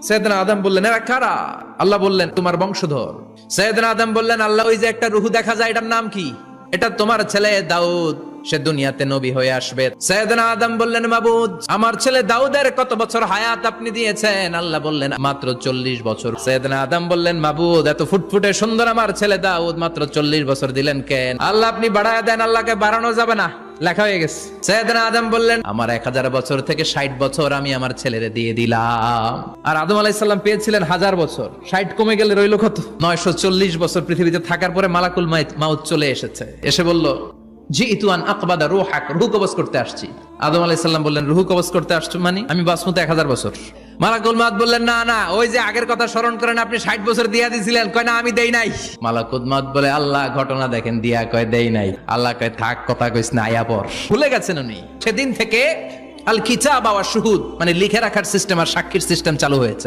সাইয়েদনা আদম বললেন, এরা কারা? আল্লাহ বললেন, তোমার বংশধর। সাইয়েদনা আদম বললেন, আল্লাহ, ওই যে একটা রূহ দেখা যায়, এটার নাম কি? এটা তোমার ছেলে দাউদ, সে দুনিয়াতে নবী হয়ে আসবে। সাইয়েদনা আদম বললেন, মাবুদ, আমার ছেলে দাউদের কত বছর হায়াত আপনি দিয়েছেন? আল্লাহ বললেন, মাত্র 40 বছর। সাইয়েদনা আদম বললেন, মাবুদ, এত ফুটফুটে সুন্দর আমার ছেলে দাউদ, মাত্র 40 বছর দিলেন কেন? আল্লাহ, আপনি বাড়ায় দেন, আল্লাহকে বাড়ানো যাবে না, লেখা হয়ে গেছে। সাইয়েদনা আদম বললেন, আমার 1000 বছর থেকে 60 বছর আমি আমার ছেলেরে দিয়ে দিলাম। আর আদম আলাইহিস সালাম পেয়েছিলেন 1000 বছর, 60 কমে গেলে রইল কত? 940 বছর পৃথিবীতে থাকার পরে মালাকুল মাউত চলে এসেছে, এসে বলল, জিইতু আন আকবাদা রূহাক, রূহ কবজ করতে আসছি। আদম আলাইহিস সালাম বললেন, রূহ কবজ করতে আসছো মানে? আমি বাঁচবো 1000 বছর। মালাকুল মাউত বললেন, না না, ওই যে আগের কথা স্মরণ করেন, আপনি 60 বছর দিয়া দিয়েছিলেন। কয়, না, আমি দেই নাই। মালাকুল মাউত বলে, আল্লাহ, ঘটনা দেখেন, দিয়া কয় দেই নাই। আল্লাহ কয়, থাক, কথা কইস না, আয়া পর। ভুলে গেছেন উনি। সেদিন থেকে আল কিতাব ওয়া শুহুদ, মানে লিখে রাখার সিস্টেম আর সাক্ষীর সিস্টেম চালু হয়েছে।